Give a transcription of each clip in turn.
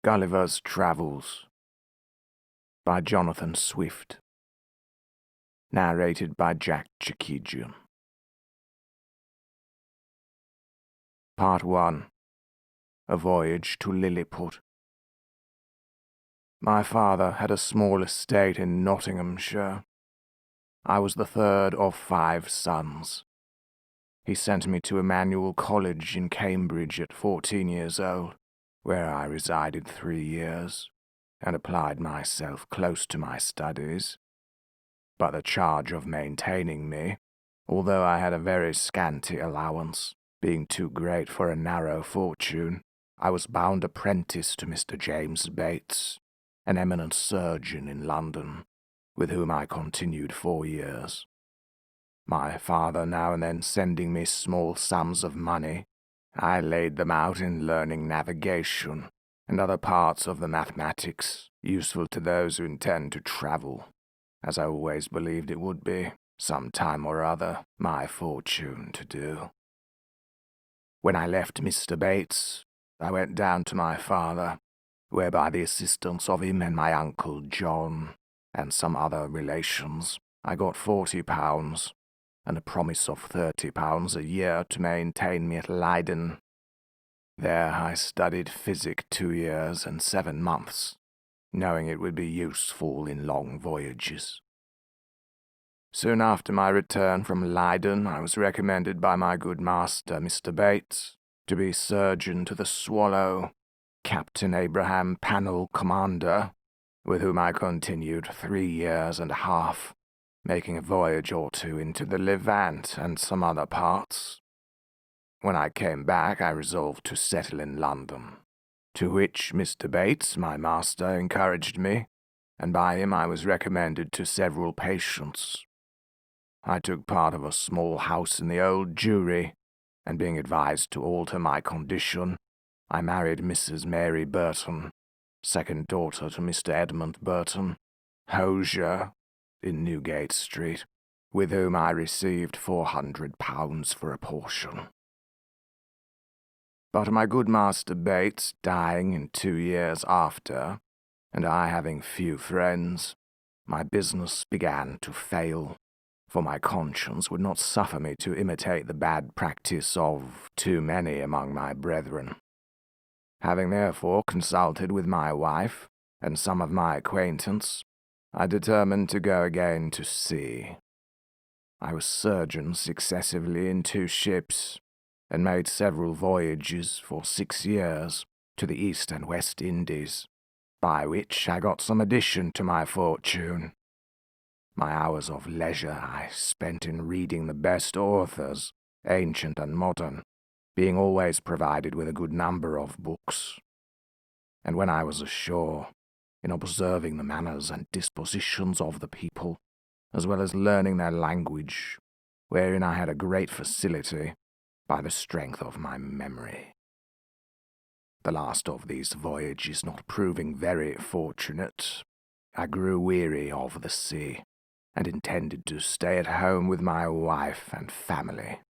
Gulliver's Travels by Jonathan Swift. Narrated by Jack Chickijian. Part 1. A Voyage to Lilliput. My father had a small estate in Nottinghamshire. I was the third of 5 sons. He sent me to Emmanuel College in Cambridge at 14 years old, where I resided 3 years, and applied myself close to my studies. But the charge of maintaining me, although I had a very scanty allowance, being too great for a narrow fortune, I was bound apprentice to Mr. James Bates, an eminent surgeon in London, with whom I continued 4 years. My father now and then sending me small sums of money, I laid them out in learning navigation and other parts of the mathematics useful to those who intend to travel, as I always believed it would be, some time or other, my fortune to do. When I left Mr. Bates, I went down to my father, where by the assistance of him and my uncle John, and some other relations, I got £40, and a promise of £30 a year to maintain me at Leiden. There I studied physic 2 years and 7 months, knowing it would be useful in long voyages. Soon after my return from Leiden, I was recommended by my good master, Mr. Bates, to be surgeon to the Swallow, Captain Abraham Pannell, commander, with whom I continued 3 years and a half, making a voyage or two into the Levant and some other parts. When I came back, I resolved to settle in London, to which Mr. Bates, my master, encouraged me, and by him I was recommended to several patients. I took part of a small house in the Old Jewry, and being advised to alter my condition, I married Mrs. Mary Burton, second daughter to Mr. Edmund Burton, hosier, in Newgate Street, with whom I received £400 for a portion. But my good master Bates dying in 2 years after, and I having few friends, my business began to fail, for my conscience would not suffer me to imitate the bad practice of too many among my brethren. Having therefore consulted with my wife and some of my acquaintance, I determined to go again to sea. I was surgeon successively in 2 ships, and made several voyages for 6 years to the East and West Indies, by which I got some addition to my fortune. My hours of leisure I spent in reading the best authors, ancient and modern, being always provided with a good number of books. And when I was ashore, in observing the manners and dispositions of the people, as well as learning their language, wherein I had a great facility, by the strength of my memory. The last of these voyages not proving very fortunate, I grew weary of the sea, and intended to stay at home with my wife and family.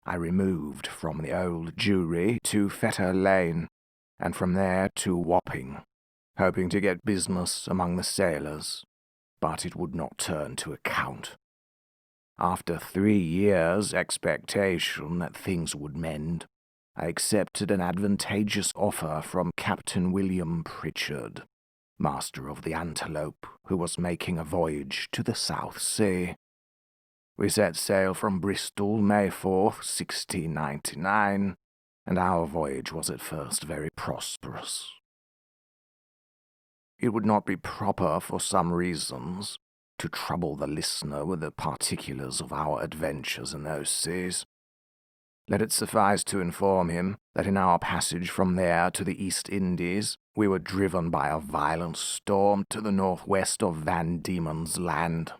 I removed from the Old Jewry to Fetter Lane, and from there to Wapping, hoping to get business among the sailors, but it would not turn to account. After 3 years' expectation that things would mend, I accepted an advantageous offer from Captain William Pritchard, master of the Antelope, who was making a voyage to the South Sea. We set sail from Bristol May 4th, 1699, and our voyage was at first very prosperous. It would not be proper, for some reasons, to trouble the listener with the particulars of our adventures in those seas. Let it suffice to inform him that in our passage from there to the East Indies, we were driven by a violent storm to the northwest of Van Diemen's Land.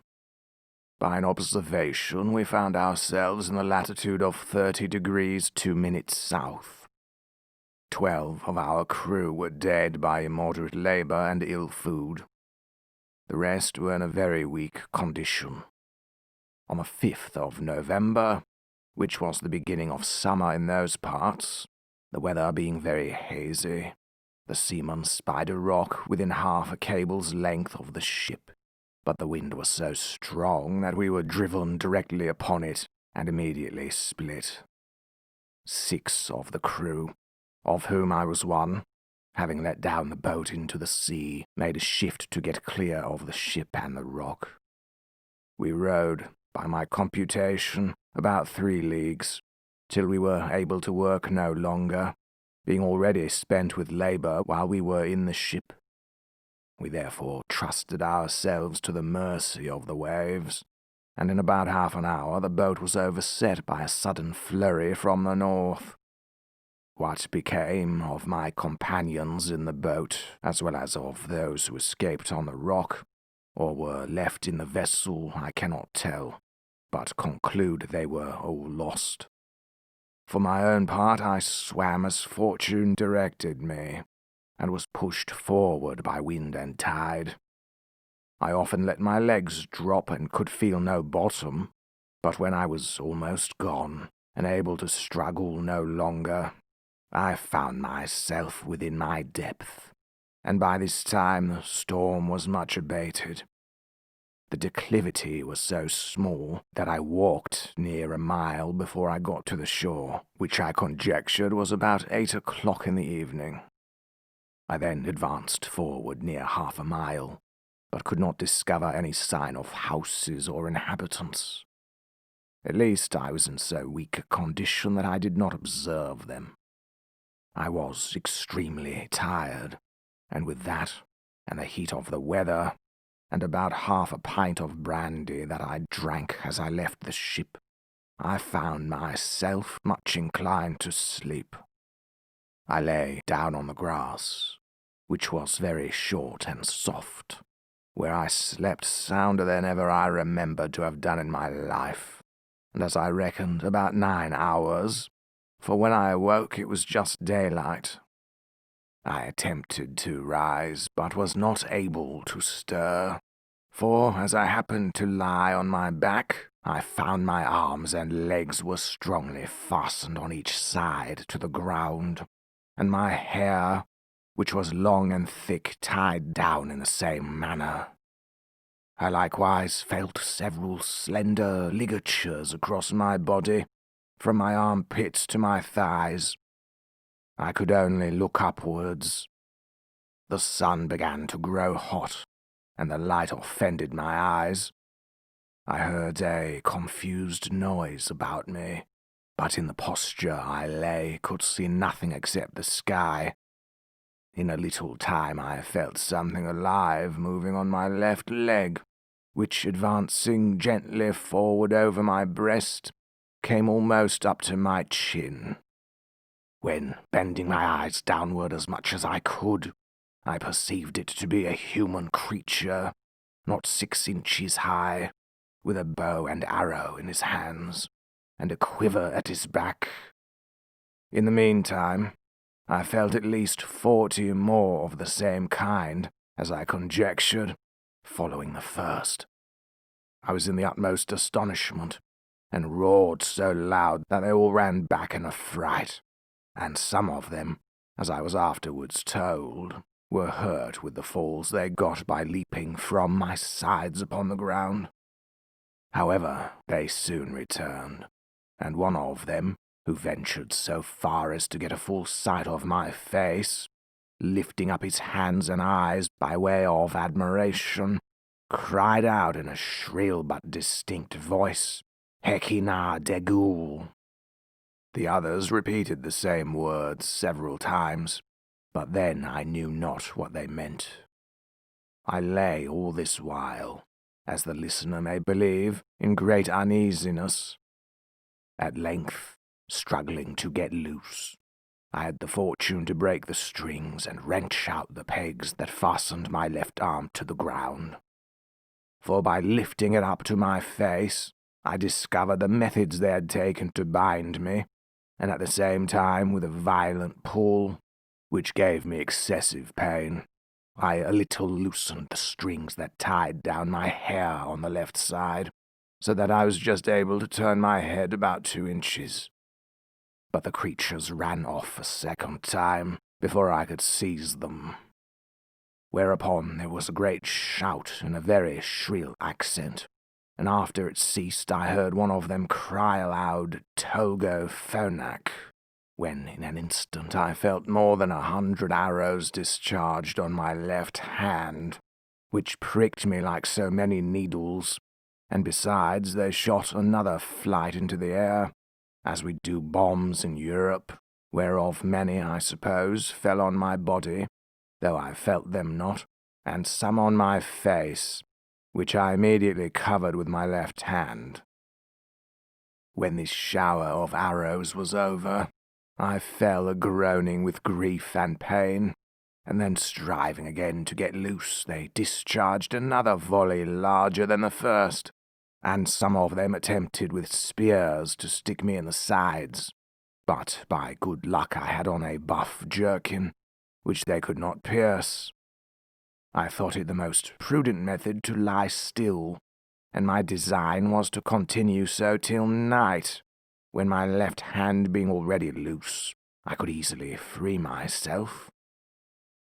By an observation, we found ourselves in the latitude of 30 degrees 2 minutes south. 12 of our crew were dead by immoderate labor and ill food. The rest were in a very weak condition. On the 5th of November, which was the beginning of summer in those parts, the weather being very hazy, The seaman spied a rock within half a cable's length of the ship, but the wind was so strong that we were driven directly upon it and immediately split. 6 of the crew, of whom I was one, having let down the boat into the sea, made a shift to get clear of the ship and the rock. We rowed, by my computation, about 3 leagues, till we were able to work no longer, being already spent with labour while we were in the ship. We therefore trusted ourselves to the mercy of the waves, and in about half an hour the boat was overset by a sudden flurry from the north. What became of my companions in the boat, as well as of those who escaped on the rock, or were left in the vessel, I cannot tell, but conclude they were all lost. For my own part, I swam as fortune directed me, and was pushed forward by wind and tide. I often let my legs drop and could feel no bottom, but when I was almost gone, and able to struggle no longer, I found myself within my depth, and by this time the storm was much abated. The declivity was so small that I walked near a mile before I got to the shore, which I conjectured was about 8 o'clock in the evening. I then advanced forward near half a mile, but could not discover any sign of houses or inhabitants. At least I was in so weak a condition that I did not observe them. I was extremely tired, and with that, and the heat of the weather, and about half a pint of brandy that I drank as I left the ship, I found myself much inclined to sleep. I lay down on the grass, which was very short and soft, where I slept sounder than ever I remembered to have done in my life, and as I reckoned, about 9 hours, for when I awoke it was just daylight. I attempted to rise, but was not able to stir, for as I happened to lie on my back, I found my arms and legs were strongly fastened on each side to the ground, and my hair, which was long and thick, tied down in the same manner. I likewise felt several slender ligatures across my body, from my armpits to my thighs. I could only look upwards. The sun began to grow hot, and the light offended my eyes. I heard a confused noise about me, but in the posture I lay could see nothing except the sky. In a little time I felt something alive moving on my left leg, which, advancing gently forward over my breast, came almost up to my chin, when, bending my eyes downward as much as I could, I perceived it to be a human creature, not 6 inches high, with a bow and arrow in his hands, and a quiver at his back. In the meantime, I felt at least 40 more of the same kind, as I conjectured, following the first. I was in the utmost astonishment, and roared so loud that they all ran back in a fright, and some of them, as I was afterwards told, were hurt with the falls they got by leaping from my sides upon the ground. However, they soon returned, and one of them, who ventured so far as to get a full sight of my face, lifting up his hands and eyes by way of admiration, cried out in a shrill but distinct voice, "Hekina degul." The others repeated the same words several times, but then I knew not what they meant. I lay all this while, as the listener may believe, in great uneasiness. At length, struggling to get loose, I had the fortune to break the strings and wrench out the pegs that fastened my left arm to the ground. For by lifting it up to my face, I discovered the methods they had taken to bind me, and at the same time, with a violent pull, which gave me excessive pain, I a little loosened the strings that tied down my hair on the left side, so that I was just able to turn my head about 2 inches. But the creatures ran off a second time, before I could seize them. Whereupon there was a great shout in a very shrill accent, and after it ceased I heard one of them cry aloud, "Togo phonak," when in an instant I felt more than 100 arrows discharged on my left hand, which pricked me like so many needles, and besides they shot another flight into the air, as we do bombs in Europe, whereof many, I suppose, fell on my body, though I felt them not, and some on my face, which I immediately covered with my left hand. When this shower of arrows was over, I fell a-groaning with grief and pain, and then striving again to get loose, they discharged another volley larger than the first, and some of them attempted with spears to stick me in the sides, but by good luck I had on a buff jerkin, which they could not pierce. I thought it the most prudent method to lie still, and my design was to continue so till night, when my left hand being already loose, I could easily free myself.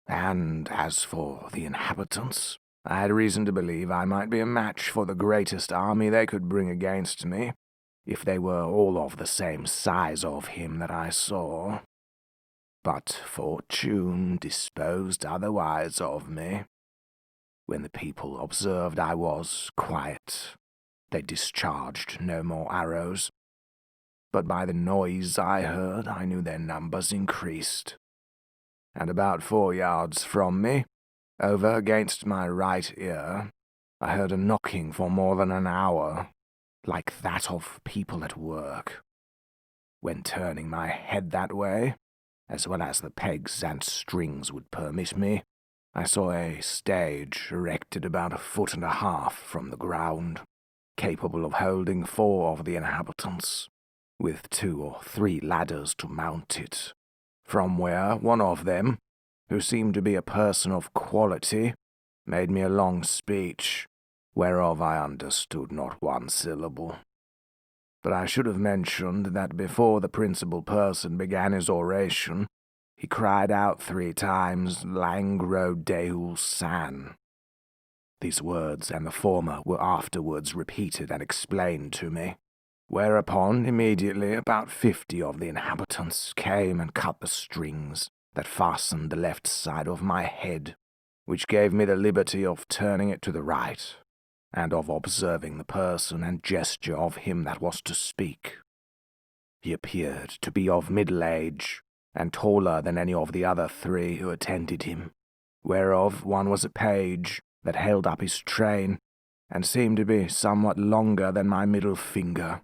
And as for the inhabitants, I had reason to believe I might be a match for the greatest army they could bring against me, if they were all of the same size of him that I saw. But fortune disposed otherwise of me. When the people observed I was quiet, they discharged no more arrows, but by the noise I heard I knew their numbers increased, and about 4 yards from me, over against my right ear, I heard a knocking for more than an hour, like that of people at work. When turning my head that way, as well as the pegs and strings would permit me, I saw a stage erected about 1.5 feet from the ground, capable of holding 4 of the inhabitants, with 2 or 3 ladders to mount it, from where one of them, who seemed to be a person of quality, made me a long speech, whereof I understood not 1 syllable. But I should have mentioned that before the principal person began his oration, he cried out 3 times, "Langro Deul San." These words and the former were afterwards repeated and explained to me, whereupon immediately about 50 of the inhabitants came and cut the strings that fastened the left side of my head, which gave me the liberty of turning it to the right, and of observing the person and gesture of him that was to speak. He appeared to be of middle age, and taller than any of the other 3 who attended him, whereof one was a page that held up his train, and seemed to be somewhat longer than my middle finger.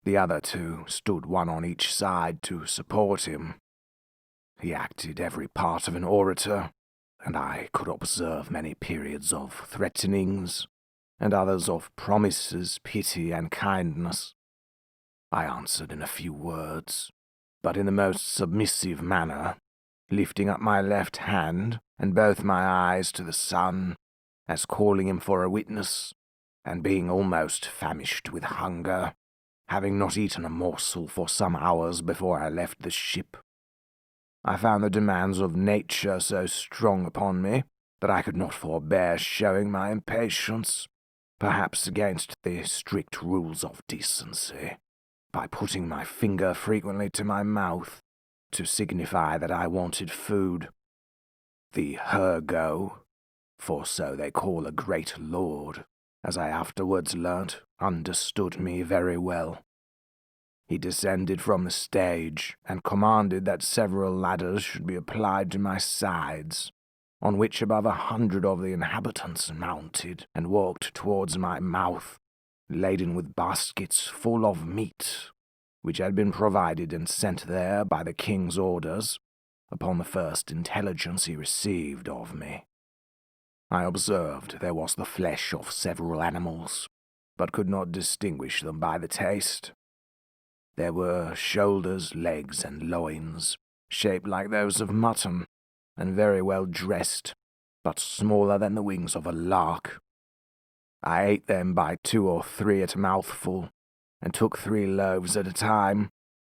The other 2 stood one on each side to support him. He acted every part of an orator, and I could observe many periods of threatenings, and others of promises, pity, and kindness. I answered in a few words, but in the most submissive manner, lifting up my left hand and both my eyes to the sun, as calling him for a witness, and being almost famished with hunger, having not eaten a morsel for some hours before I left the ship. I found the demands of nature so strong upon me that I could not forbear showing my impatience, perhaps against the strict rules of decency, by putting my finger frequently to my mouth to signify that I wanted food. The Hergo, for so they call a great lord, as I afterwards learnt, understood me very well. He descended from the stage and commanded that several ladders should be applied to my sides, on which above 100 of the inhabitants mounted and walked towards my mouth, laden with baskets full of meat, which had been provided and sent there by the king's orders, upon the first intelligence he received of me. I observed there was the flesh of several animals, but could not distinguish them by the taste. There were shoulders, legs, and loins, shaped like those of mutton, and very well dressed, but smaller than the wings of a lark. I ate them by 2 or 3 at a mouthful, and took 3 loaves at a time,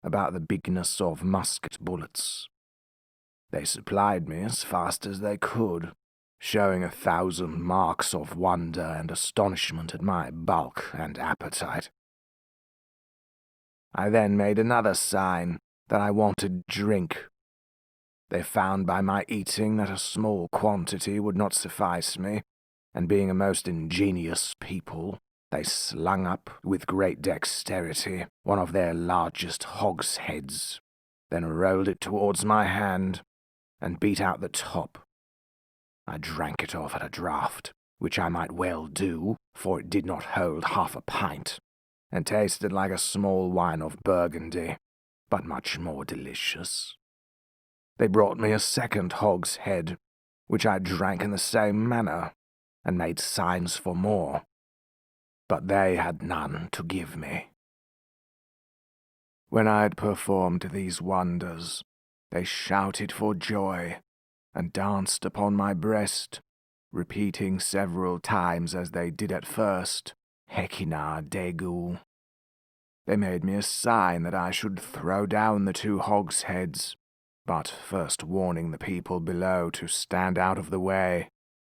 about the bigness of musket bullets. They supplied me as fast as they could, showing 1,000 marks of wonder and astonishment at my bulk and appetite. I then made another sign that I wanted drink. They found by my eating that a small quantity would not suffice me, and being a most ingenious people, they slung up, with great dexterity, one of their largest hogsheads, then rolled it towards my hand, and beat out the top. I drank it off at a draught, which I might well do, for it did not hold half a pint, and tasted like a small wine of Burgundy, but much more delicious. They brought me a second hogshead, which I drank in the same manner, and made signs for more, but they had none to give me. When I had performed these wonders, they shouted for joy, and danced upon my breast, repeating several times as they did at first, Hekina Degu. They made me a sign that I should throw down the 2 hogsheads, but first warning the people below to stand out of the way,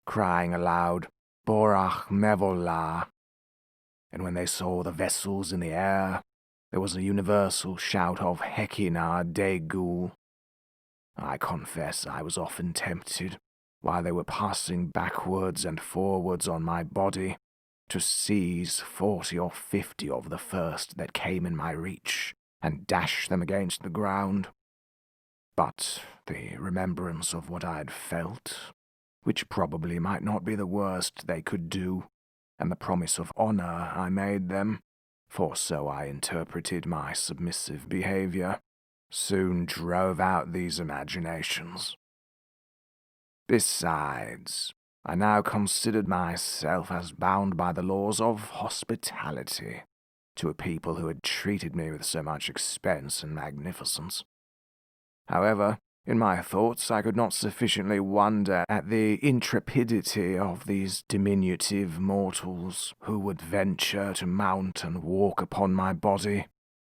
crying aloud, Borach Mevolah. And when they saw the vessels in the air, there was a universal shout of Hekina Degu. I confess I was often tempted, while they were passing backwards and forwards on my body, to seize 40 or 50 of the first that came in my reach, and dash them against the ground. But the remembrance of what I had felt, which probably might not be the worst they could do, and the promise of honor I made them, for so I interpreted my submissive behavior, soon drove out these imaginations. Besides, I now considered myself as bound by the laws of hospitality to a people who had treated me with so much expense and magnificence. However, in my thoughts I could not sufficiently wonder at the intrepidity of these diminutive mortals who would venture to mount and walk upon my body,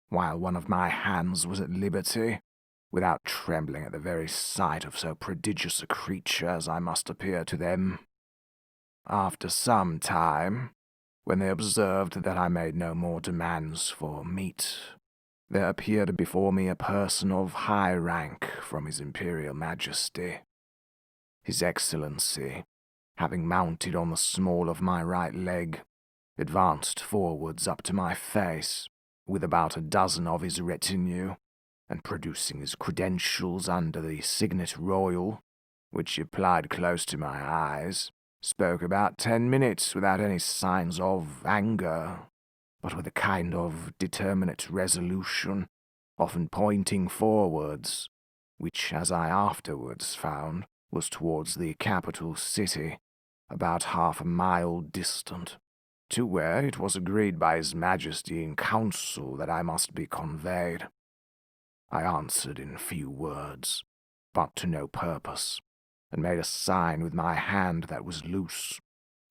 while one of my hands was at liberty, without trembling at the very sight of so prodigious a creature as I must appear to them. After some time, when they observed that I made no more demands for meat, there appeared before me a person of high rank from His Imperial Majesty. His Excellency, having mounted on the small of my right leg, advanced forwards up to my face, with about a dozen of his retinue, and producing his credentials under the signet royal, which he applied close to my eyes, spoke about 10 minutes without any signs of anger, but with a kind of determinate resolution, often pointing forwards, which, as I afterwards found, was towards the capital city, about half a mile distant, to where it was agreed by His Majesty in council that I must be conveyed. I answered in few words, but to no purpose, and made a sign with my hand that was loose,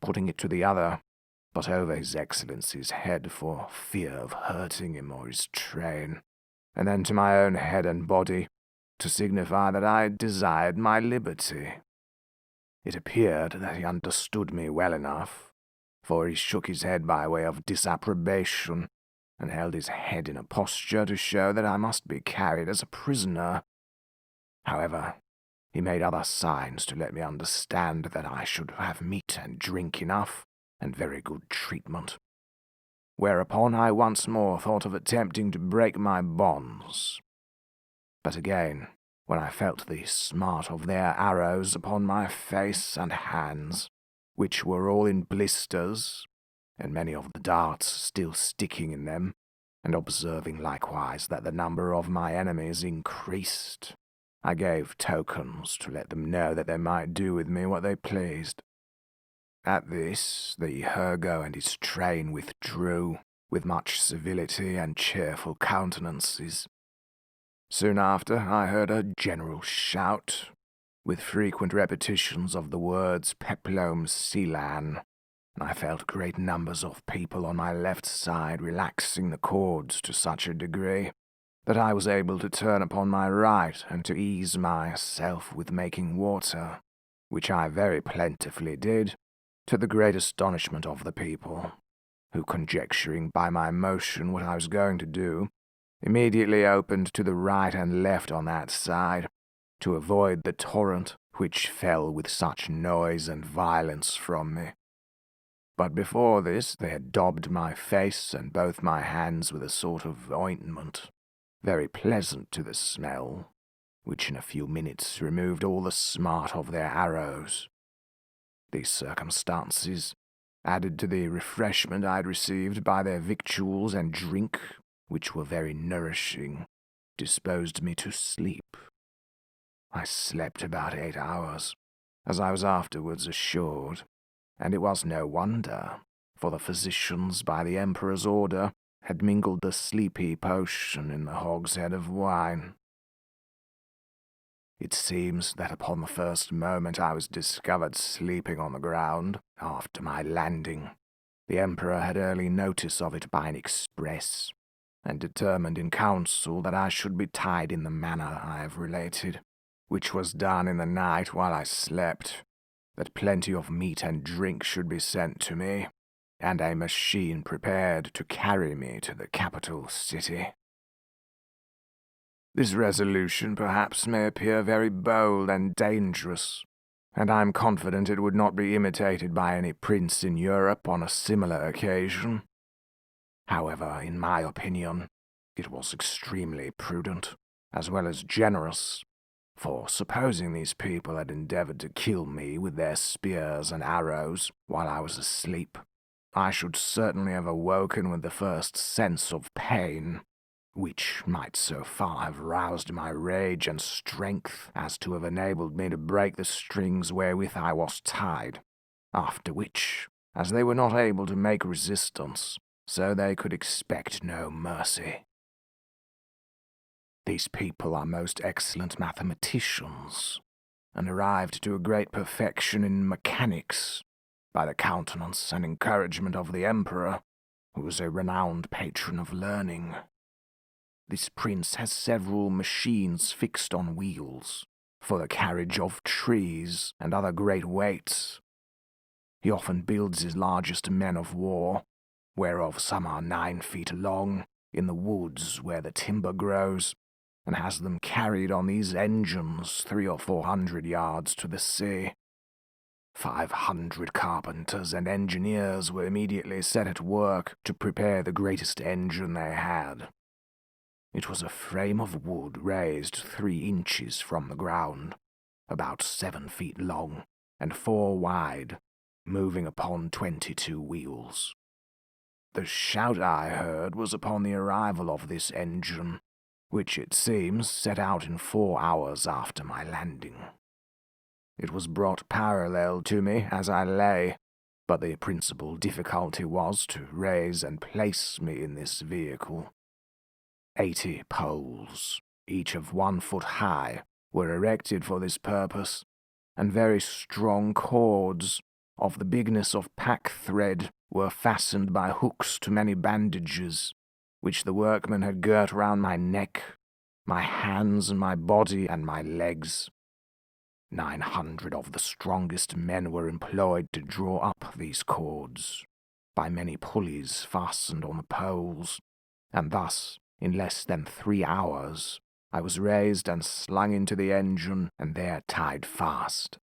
putting it to the other, but over His Excellency's head for fear of hurting him or his train, and then to my own head and body, to signify that I desired my liberty. It appeared that he understood me well enough, for he shook his head by way of disapprobation, and held his head in a posture to show that I must be carried as a prisoner. However, he made other signs to let me understand that I should have meat and drink enough, and very good treatment. Whereupon I once more thought of attempting to break my bonds. But again, when I felt the smart of their arrows upon my face and hands, which were all in blisters, and many of the darts still sticking in them, and observing likewise that the number of my enemies increased, I gave tokens to let them know that they might do with me what they pleased. At this, the Hergo and his train withdrew, with much civility and cheerful countenances. Soon after, I heard a general shout, with frequent repetitions of the words Peplom Silan, and I felt great numbers of people on my left side relaxing the cords to such a degree that I was able to turn upon my right and to ease myself with making water, which I very plentifully did, to the great astonishment of the people, who, conjecturing by my motion what I was going to do, immediately opened to the right and left on that side, to avoid the torrent which fell with such noise and violence from me. But before this they had daubed my face and both my hands with a sort of ointment, very pleasant to the smell, which in a few minutes removed all the smart of their arrows. These circumstances, added to the refreshment I had received by their victuals and drink, which were very nourishing, disposed me to sleep. I slept about 8 hours, as I was afterwards assured, and it was no wonder, for the physicians, by the Emperor's order, had mingled the sleepy potion in the hogshead of wine. It seems that upon the first moment I was discovered sleeping on the ground, after my landing, the Emperor had early notice of it by an express, and determined in council that I should be tied in the manner I have related, which was done in the night while I slept, that plenty of meat and drink should be sent to me, and a machine prepared to carry me to the capital city. This resolution perhaps may appear very bold and dangerous, and I am confident it would not be imitated by any prince in Europe on a similar occasion. However, in my opinion, it was extremely prudent, as well as generous, for supposing these people had endeavored to kill me with their spears and arrows while I was asleep, I should certainly have awoken with the first sense of pain, which might so far have roused my rage and strength as to have enabled me to break the strings wherewith I was tied, after which, as they were not able to make resistance, so they could expect no mercy. These people are most excellent mathematicians, and arrived to a great perfection in mechanics, by the countenance and encouragement of the Emperor, who was a renowned patron of learning. This prince has several machines fixed on wheels, for the carriage of trees and other great weights. He often builds his largest men of war, whereof some are 9 feet long, in the woods where the timber grows, and has them carried on these engines 300 or 400 yards to the sea. 500 carpenters and engineers were immediately set at work to prepare the greatest engine they had. It was a frame of wood raised 3 inches from the ground, about 7 feet long, and 4 wide, moving upon 22 wheels. The shout I heard was upon the arrival of this engine, which it seems set out in 4 hours after my landing. It was brought parallel to me as I lay, but the principal difficulty was to raise and place me in this vehicle. 80 poles, each of 1 foot high, were erected for this purpose, and very strong cords, of the bigness of pack thread, were fastened by hooks to many bandages, which the workmen had girt round my neck, my hands and my body and my legs. 900 of the strongest men were employed to draw up these cords, by many pulleys fastened on the poles, and thus, in less than 3 hours, I was raised and slung into the engine and there tied fast.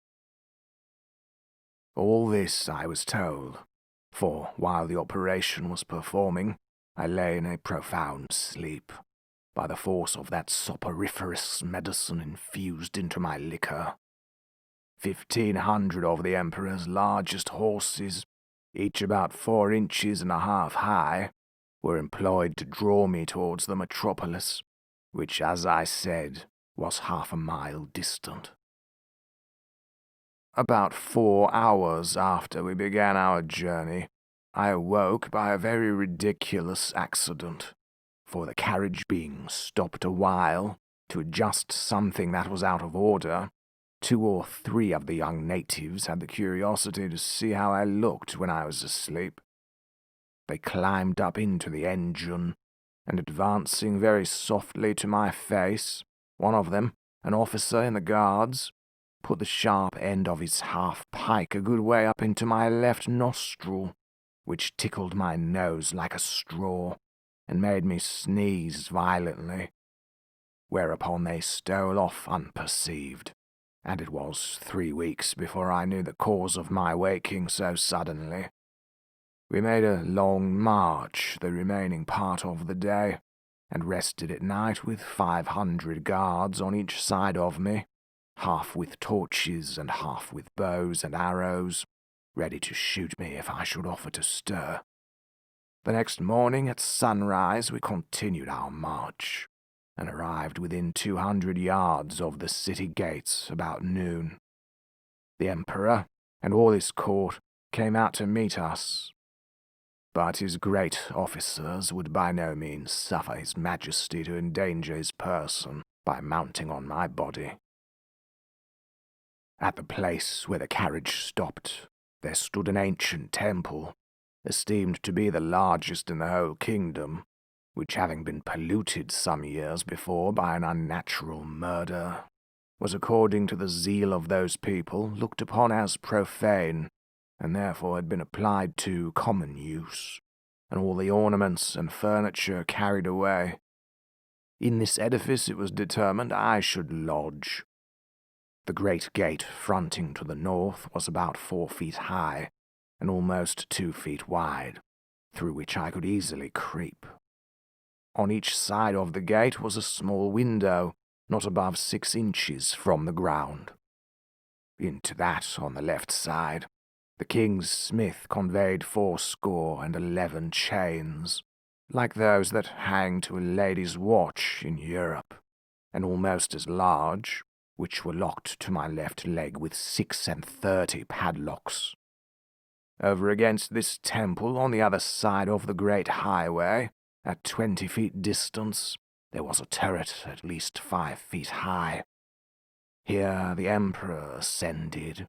All this I was told, for while the operation was performing, I lay in a profound sleep, by the force of that soporiferous medicine infused into my liquor. 1,500 of the Emperor's largest horses, each about 4 inches and a half high, were employed to draw me towards the metropolis, which, as I said, was half a mile distant. About 4 hours after we began our journey, I awoke by a very ridiculous accident, for the carriage being stopped a while to adjust something that was out of order, 2 or 3 of the young natives had the curiosity to see how I looked when I was asleep. They climbed up into the engine, and advancing very softly to my face, one of them, an officer in the guards, put the sharp end of his half-pike a good way up into my left nostril, which tickled my nose like a straw, and made me sneeze violently, whereupon they stole off unperceived, and it was 3 weeks before I knew the cause of my waking so suddenly. We made a long march the remaining part of the day, and rested at night with 500 guards on each side of me, half with torches and half with bows and arrows, ready to shoot me if I should offer to stir. The next morning at sunrise we continued our march, and arrived within 200 yards of the city gates about noon. The Emperor and all his court came out to meet us, but his great officers would by no means suffer his Majesty to endanger his person by mounting on my body. At the place where the carriage stopped, there stood an ancient temple, esteemed to be the largest in the whole kingdom, which, having been polluted some years before by an unnatural murder, was, according to the zeal of those people, looked upon as profane, and therefore had been applied to common use, and all the ornaments and furniture carried away. In this edifice it was determined I should lodge. The great gate fronting to the north was about 4 feet high, and almost 2 feet wide, through which I could easily creep. On each side of the gate was a small window, not above 6 inches from the ground. Into that, on the left side, the king's smith conveyed 411 chains, like those that hang to a lady's watch in Europe, and almost as large, which were locked to my left leg with 36 padlocks. Over against this temple, on the other side of the great highway, at 20 feet distance, there was a turret at least 5 feet high. Here the Emperor ascended,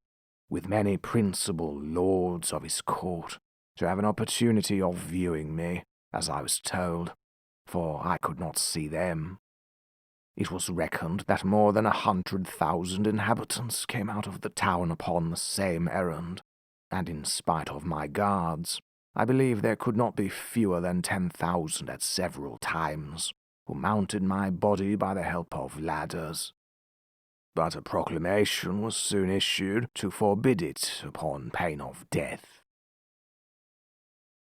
with many principal lords of his court, to have an opportunity of viewing me, as I was told, for I could not see them. It was reckoned that more than 100,000 inhabitants came out of the town upon the same errand, and in spite of my guards, I believe there could not be fewer than 10,000 at several times, who mounted my body by the help of ladders. But a proclamation was soon issued to forbid it upon pain of death.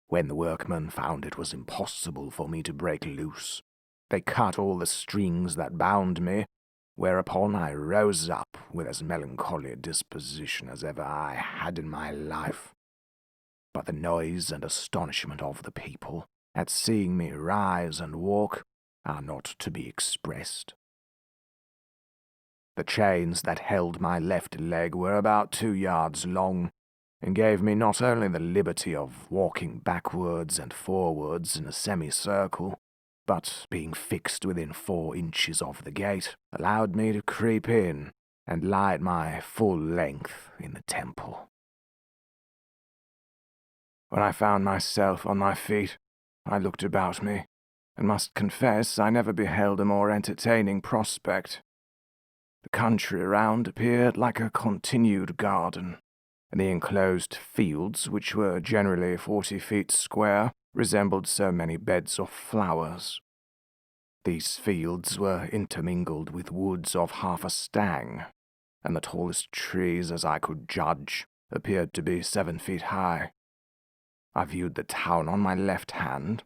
When the workmen found it was impossible for me to break loose, they cut all the strings that bound me, whereupon I rose up with as melancholy a disposition as ever I had in my life. But the noise and astonishment of the people at seeing me rise and walk are not to be expressed. The chains that held my left leg were about 2 yards long, and gave me not only the liberty of walking backwards and forwards in a semicircle, but, being fixed within 4 inches of the gate, allowed me to creep in and lie at my full length in the temple. When I found myself on my feet, I looked about me, and must confess I never beheld a more entertaining prospect. The country around appeared like a continued garden, and the enclosed fields, which were generally 40 feet square, resembled so many beds of flowers. These fields were intermingled with woods of half a stang, and the tallest trees, as I could judge, appeared to be 7 feet high. I viewed the town on my left hand,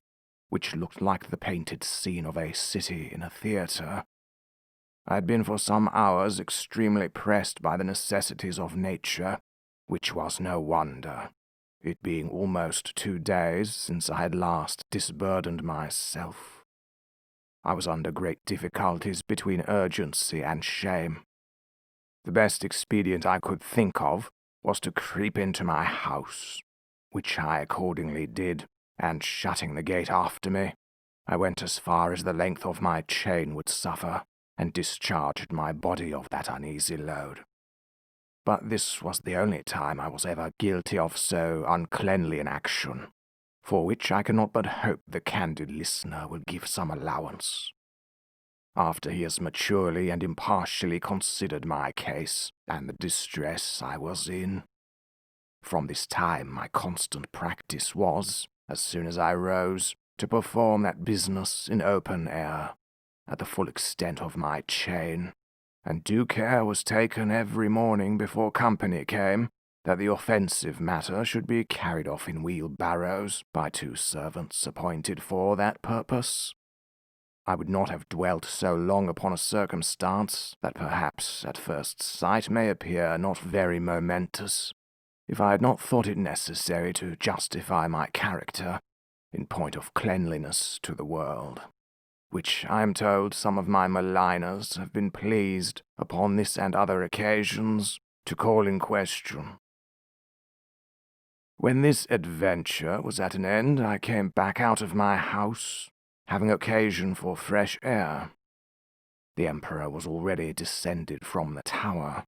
which looked like the painted scene of a city in a theatre. I had been for some hours extremely pressed by the necessities of nature, which was no wonder, it being almost 2 days since I had last disburdened myself. I was under great difficulties between urgency and shame. The best expedient I could think of was to creep into my house, which I accordingly did, and shutting the gate after me, I went as far as the length of my chain would suffer, and discharged my body of that uneasy load. But this was the only time I was ever guilty of so uncleanly an action, for which I cannot but hope the candid listener will give some allowance. After he has maturely and impartially considered my case and the distress I was in. From this time my constant practice was, as soon as I rose, to perform that business in open air, at the full extent of my chain, and due care was taken every morning before company came, that the offensive matter should be carried off in wheelbarrows by 2 servants appointed for that purpose. I would not have dwelt so long upon a circumstance that perhaps at first sight may appear not very momentous, if I had not thought it necessary to justify my character in point of cleanliness to the world, which I am told some of my maligners have been pleased, upon this and other occasions, to call in question. When this adventure was at an end, I came back out of my house, having occasion for fresh air. The Emperor was already descended from the tower,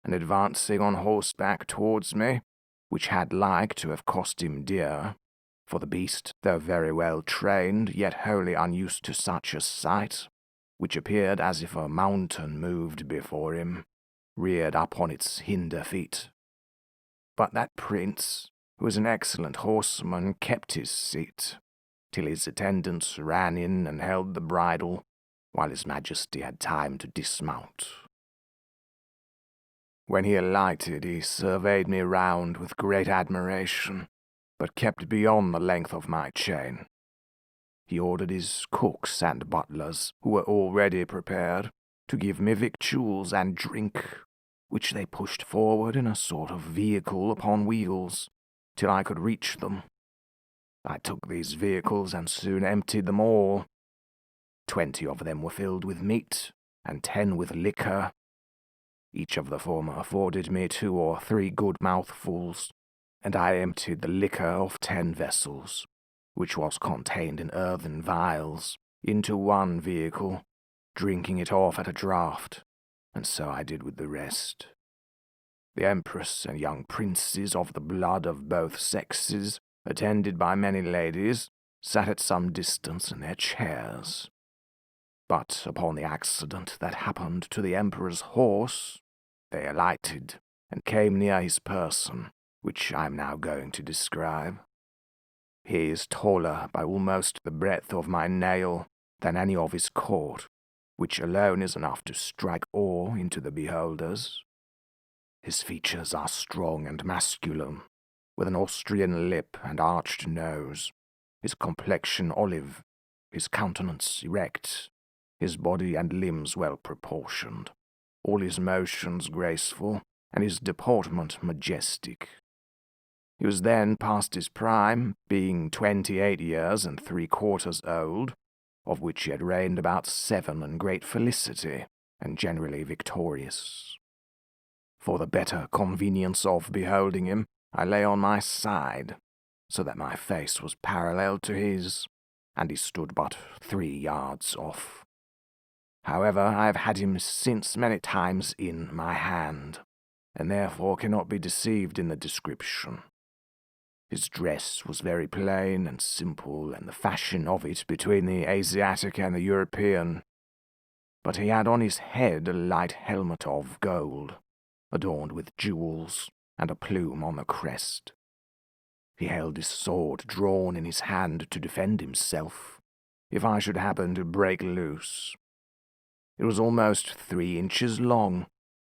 and advancing on horseback towards me, which had like to have cost him dear, for the beast, though very well trained, yet wholly unused to such a sight, which appeared as if a mountain moved before him, reared up on its hinder feet. But that prince, who was an excellent horseman, kept his seat, till his attendants ran in and held the bridle, while his majesty had time to dismount. When he alighted, he surveyed me round with great admiration, but kept beyond the length of my chain. He ordered his cooks and butlers, who were already prepared, to give me victuals and drink, which they pushed forward in a sort of vehicle upon wheels, till I could reach them. I took these vehicles and soon emptied them all. 20 of them were filled with meat, and 10 with liquor. Each of the former afforded me 2 or 3 good mouthfuls, and I emptied the liquor of 10 vessels, which was contained in earthen vials, into one vehicle, drinking it off at a draught, and so I did with the rest. The Empress and young princes of the blood of both sexes, attended by many ladies, sat at some distance in their chairs. But upon the accident that happened to the Emperor's horse, they alighted and came near his person, which I am now going to describe. He is taller by almost the breadth of my nail than any of his court, which alone is enough to strike awe into the beholders. His features are strong and masculine, with an Austrian lip and arched nose, his complexion olive, his countenance erect, his body and limbs well proportioned, all his motions graceful, and his deportment majestic. He was then past his prime, being 28 years and 3/4 old, of which he had reigned about 7 in great felicity, and generally victorious. For the better convenience of beholding him, I lay on my side, so that my face was parallel to his, and he stood but 3 yards off. However, I have had him since many times in my hand, and therefore cannot be deceived in the description. His dress was very plain and simple, and the fashion of it between the Asiatic and the European. But he had on his head a light helmet of gold, adorned with jewels, and a plume on the crest. He held his sword drawn in his hand to defend himself, if I should happen to break loose. It was almost 3 inches long.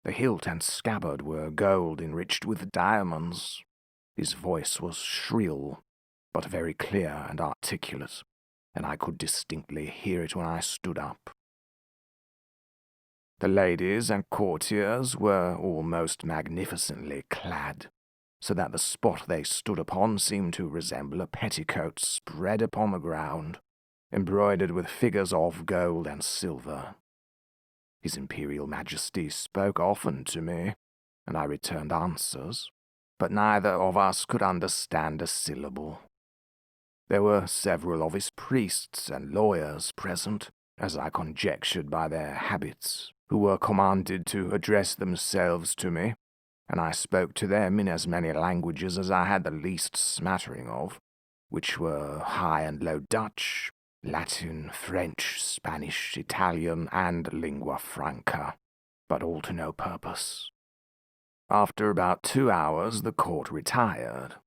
The hilt and scabbard were gold enriched with diamonds. His voice was shrill, but very clear and articulate, and I could distinctly hear it when I stood up. The ladies and courtiers were all most magnificently clad, so that the spot they stood upon seemed to resemble a petticoat spread upon the ground, embroidered with figures of gold and silver. His Imperial Majesty spoke often to me, and I returned answers, but neither of us could understand a syllable. There were several of his priests and lawyers present, as I conjectured by their habits, who were commanded to address themselves to me, and I spoke to them in as many languages as I had the least smattering of, which were High and Low Dutch, Latin, French, Spanish, Italian, and lingua franca, but all to no purpose. After about 2 hours, the court retired,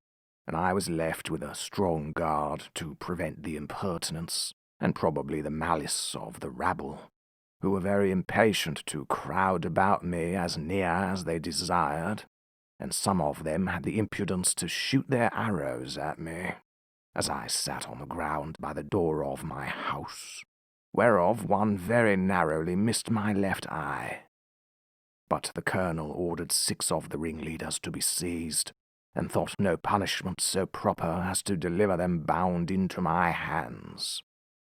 and I was left with a strong guard to prevent the impertinence and probably the malice of the rabble, who were very impatient to crowd about me as near as they desired, and some of them had the impudence to shoot their arrows at me, as I sat on the ground by the door of my house, whereof one very narrowly missed my left eye. But the colonel ordered 6 of the ringleaders to be seized, and thought no punishment so proper as to deliver them bound into my hands,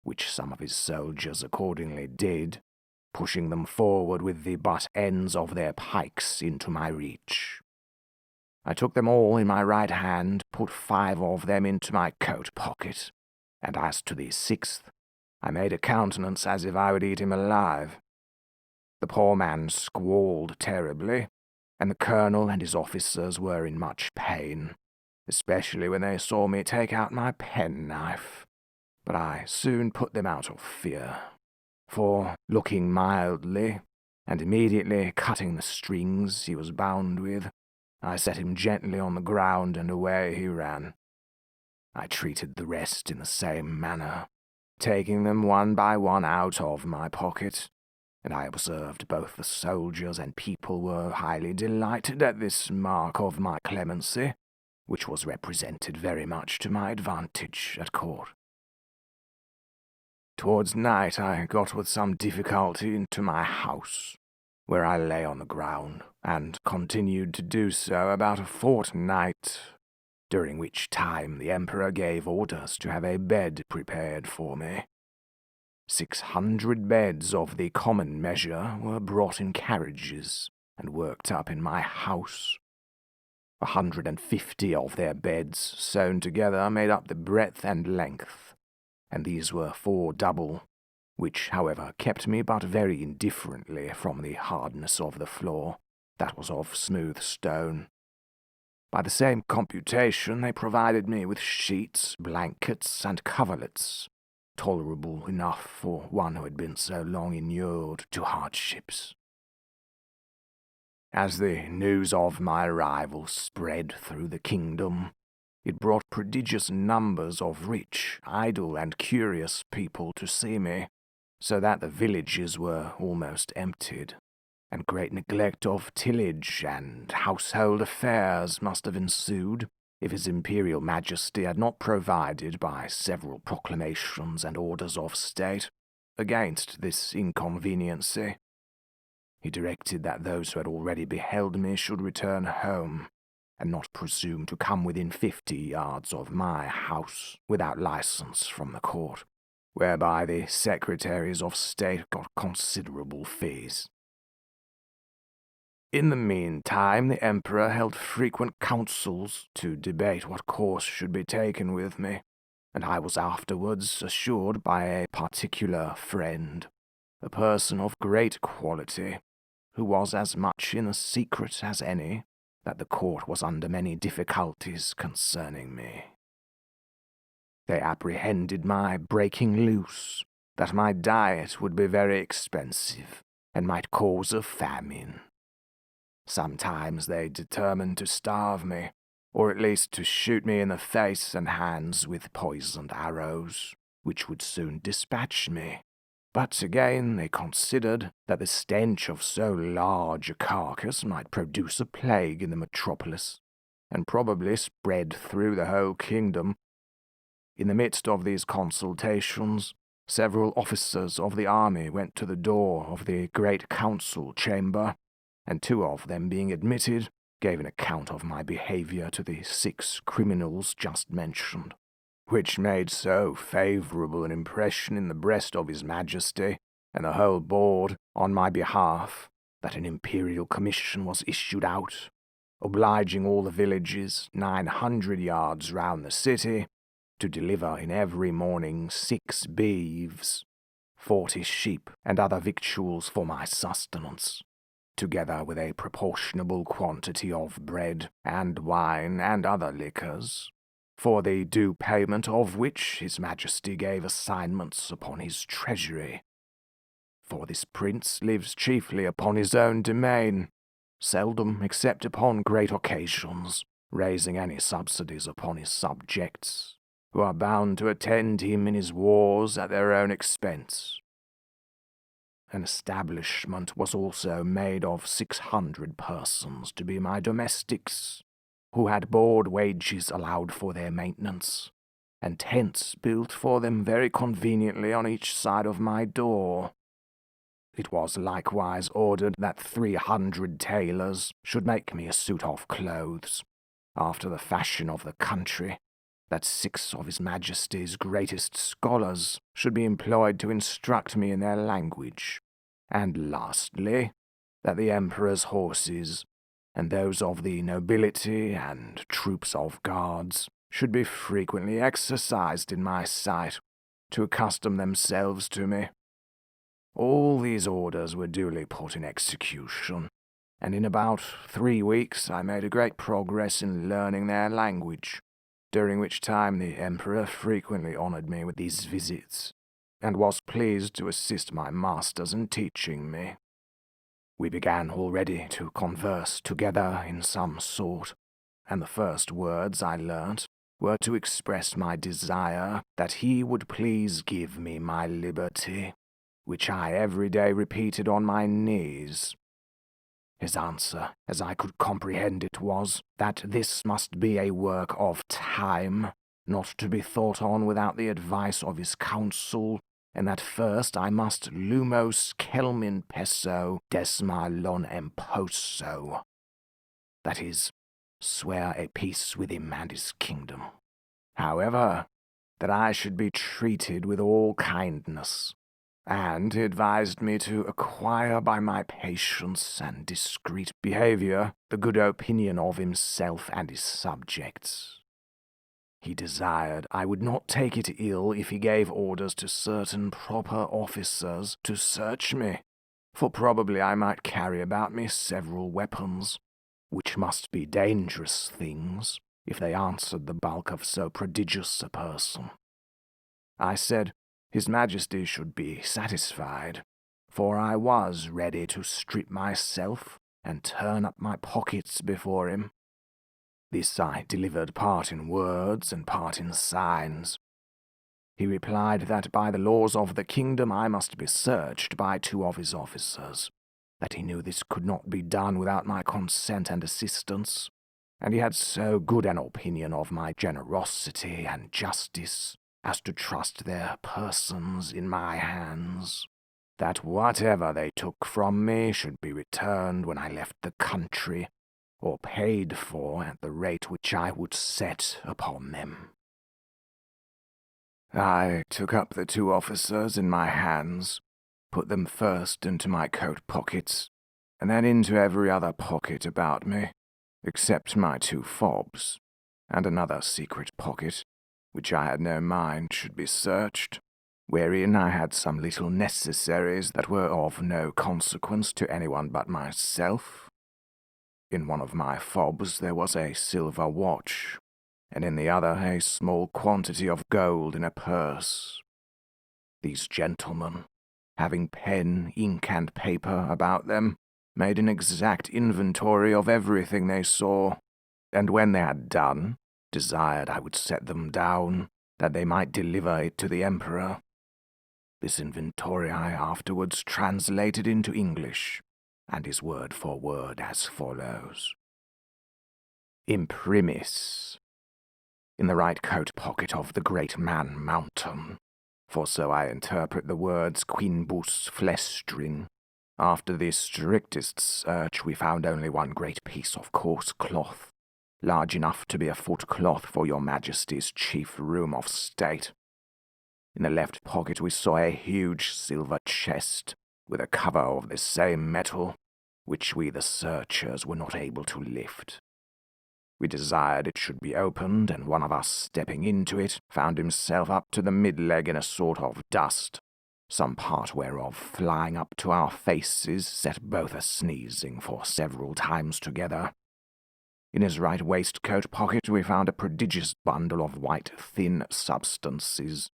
which some of his soldiers accordingly did, pushing them forward with the butt ends of their pikes into my reach. I took them all in my right hand, put 5 of them into my coat pocket, and as to the 6th, I made a countenance as if I would eat him alive. The poor man squalled terribly, and the colonel and his officers were in much pain, especially when they saw me take out my penknife. But I soon put them out of fear, for, looking mildly, and immediately cutting the strings he was bound with, I set him gently on the ground, and away he ran. I treated the rest in the same manner, taking them one by one out of my pocket, and I observed both the soldiers and people were highly delighted at this mark of my clemency, which was represented very much to my advantage at court. Towards night I got with some difficulty into my house, where I lay on the ground, and continued to do so about a fortnight, during which time the Emperor gave orders to have a bed prepared for me. 600 beds of the common measure were brought in carriages and worked up in my house. 150 of their beds sewn together made up the breadth and length, and these were 4 double, which, however, kept me but very indifferently from the hardness of the floor, that was of smooth stone. By the same computation they provided me with sheets, blankets, and coverlets, tolerable enough for one who had been so long inured to hardships. As the news of my arrival spread through the kingdom, it brought prodigious numbers of rich, idle, and curious people to see me, so that the villages were almost emptied, and great neglect of tillage and household affairs must have ensued if His Imperial Majesty had not provided by several proclamations and orders of state against this inconveniency. He directed that those who had already beheld me should return home, and not presume to come within 50 yards of my house without license from the court, whereby the secretaries of state got considerable fees. In the meantime, the Emperor held frequent councils to debate what course should be taken with me, and I was afterwards assured by a particular friend, a person of great quality, who was as much in the secret as any, that the court was under many difficulties concerning me. They apprehended my breaking loose, that my diet would be very expensive, and might cause a famine. Sometimes they determined to starve me, or at least to shoot me in the face and hands with poisoned arrows, which would soon dispatch me. But again they considered that the stench of so large a carcass might produce a plague in the metropolis, and probably spread through the whole kingdom. In the midst of these consultations, several officers of the army went to the door of the great council chamber, and 2 of them being admitted, gave an account of my behavior to the 6 criminals just mentioned, which made so favourable an impression in the breast of His Majesty and the whole board on my behalf, that an imperial commission was issued out, obliging all the villages 900 yards round the city to deliver in every morning 6 beeves, 40 sheep, and other victuals for my sustenance, together with a proportionable quantity of bread and wine and other liquors, for the due payment of which his Majesty gave assignments upon his treasury. For this prince lives chiefly upon his own domain, seldom except upon great occasions, raising any subsidies upon his subjects, who are bound to attend him in his wars at their own expense. An establishment was also made of 600 persons to be my domestics, who had board wages allowed for their maintenance, and tents built for them very conveniently on each side of my door. It was likewise ordered that 300 tailors should make me a suit of clothes, after the fashion of the country, that 6 of his Majesty's greatest scholars should be employed to instruct me in their language, and lastly, that the Emperor's horses, and those of the nobility and troops of guards, should be frequently exercised in my sight, to accustom themselves to me. All these orders were duly put in execution, and in about 3 weeks I made a great progress in learning their language, during which time the Emperor frequently honored me with these visits, and was pleased to assist my masters in teaching me. We began already to converse together in some sort, and the first words I learnt were to express my desire that he would please give me my liberty, which I every day repeated on my knees. His answer, as I could comprehend it, was that this must be a work of time, not to be thought on without the advice of his council, and that first I must lumos celmin pesso desma lon emposo, that is, swear a peace with him and his kingdom. However, that I should be treated with all kindness, and he advised me to acquire by my patience and discreet behavior the good opinion of himself and his subjects. He desired I would not take it ill if he gave orders to certain proper officers to search me, for probably I might carry about me several weapons, which must be dangerous things if they answered the bulk of so prodigious a person. I said, His Majesty should be satisfied, for I was ready to strip myself and turn up my pockets before him. This I delivered part in words and part in signs. He replied that by the laws of the kingdom I must be searched by 2 of his officers, that he knew this could not be done without my consent and assistance, and he had so good an opinion of my generosity and justice as to trust their persons in my hands, that whatever they took from me should be returned when I left the country, or paid for at the rate which I would set upon them. I took up the 2 officers in my hands, put them first into my coat pockets, and then into every other pocket about me, except my 2 fobs, and another secret pocket, which I had no mind should be searched, wherein I had some little necessaries that were of no consequence to anyone but myself. In one of my fobs there was a silver watch, and in the other a small quantity of gold in a purse. These gentlemen, having pen, ink, and paper about them, made an exact inventory of everything they saw, and when they had done, desired I would set them down, that they might deliver it to the Emperor. This inventory I afterwards translated into English, and is word for word as follows. Imprimis. In the right coat pocket of the great man Mountain, for so I interpret the words quinbus flestrin. After the strictest search we found only one great piece of coarse cloth, large enough to be a footcloth for your Majesty's chief room of state. In the left pocket we saw a huge silver chest, with a cover of the same metal, which we the searchers were not able to lift. We desired it should be opened, and one of us stepping into it found himself up to the mid-leg in a sort of dust, some part whereof flying up to our faces set both a sneezing for several times together. In his right waistcoat pocket we found a prodigious bundle of white thin substances,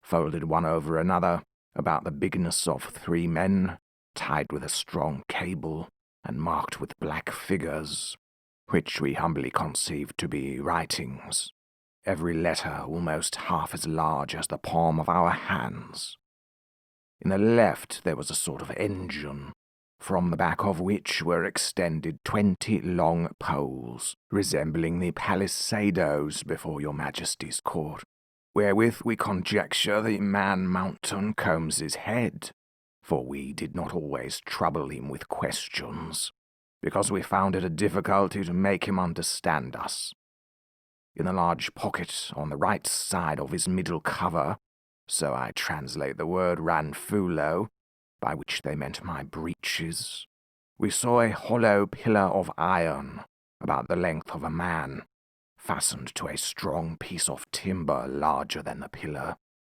folded one over another, about the bigness of 3 men, tied with a strong cable, and marked with black figures, which we humbly conceived to be writings, every letter almost half as large as the palm of our hands. In the left there was a sort of engine, from the back of which were extended 20 long poles, resembling the palisadoes before your Majesty's court, wherewith we conjecture the man Mountain Combs's head, for we did not always trouble him with questions, because we found it a difficulty to make him understand us. In the large pocket on the right side of his middle cover, so I translate the word ranfulo, by which they meant my breeches, we saw a hollow pillar of iron, about the length of a man, fastened to a strong piece of timber larger than the pillar,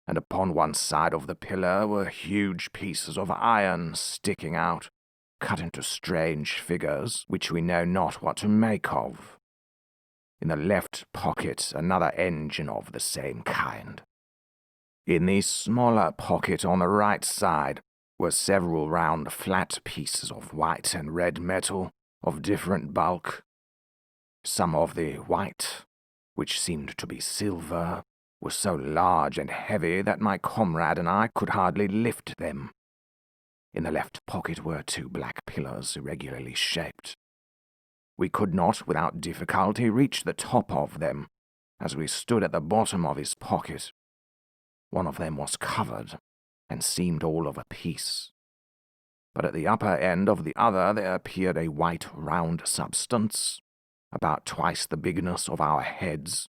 and upon one side of the pillar were huge pieces of iron sticking out, cut into strange figures, which we know not what to make of. In the left pocket another engine of the same kind. In the smaller pocket on the right side were several round flat pieces of white and red metal of different bulk. Some of the white, which seemed to be silver, were so large and heavy that my comrade and I could hardly lift them. In the left pocket were 2 black pillars irregularly shaped. We could not, without difficulty, reach the top of them, as we stood at the bottom of his pocket. One of them was covered, and seemed all of a piece. But at the upper end of the other there appeared a white round substance, about twice the bigness of our heads.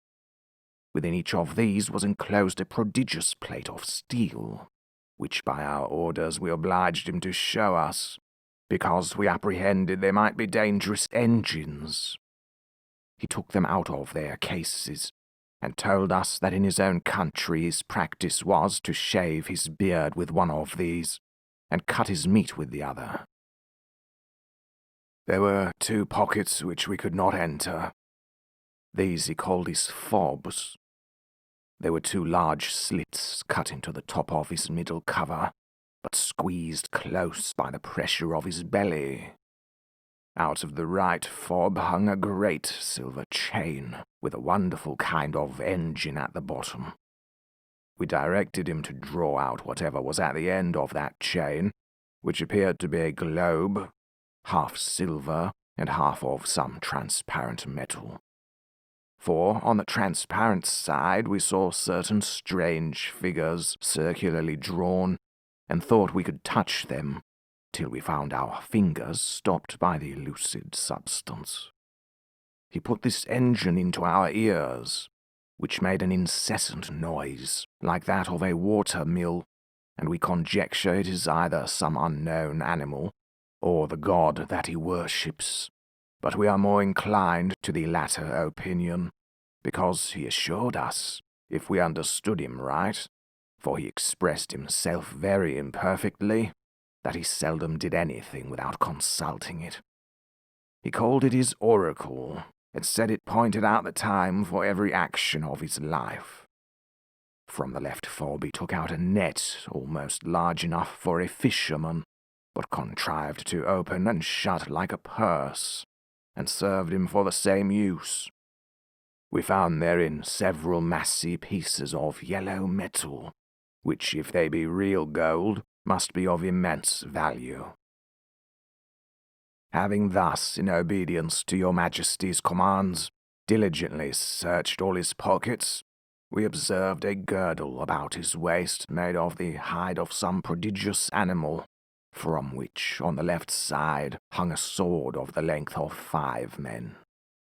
Within each of these was enclosed a prodigious plate of steel, which by our orders we obliged him to show us, because we apprehended they might be dangerous engines. He took them out of their cases, and told us that in his own country his practice was to shave his beard with one of these, and cut his meat with the other. There were 2 pockets which we could not enter. These he called his fobs. There were 2 large slits cut into the top of his middle cover, but squeezed close by the pressure of his belly. Out of the right fob hung a great silver chain, with a wonderful kind of engine at the bottom. We directed him to draw out whatever was at the end of that chain, which appeared to be a globe, half silver and half of some transparent metal. For on the transparent side we saw certain strange figures circularly drawn, and thought we could touch them, till we found our fingers stopped by the lucid substance. He put this engine into our ears, which made an incessant noise, like that of a water-mill, and we conjecture it is either some unknown animal, or the god that he worships, but we are more inclined to the latter opinion, because he assured us, if we understood him right, for he expressed himself very imperfectly, that he seldom did anything without consulting it. He called it his oracle, and said it pointed out the time for every action of his life. From the left fob he took out a net almost large enough for a fisherman, but contrived to open and shut like a purse, and served him for the same use. We found therein several massy pieces of yellow metal, which, if they be real gold, must be of immense value. Having thus, in obedience to your Majesty's commands, diligently searched all his pockets, we observed a girdle about his waist made of the hide of some prodigious animal, from which, on the left side, hung a sword of the length of 5 men,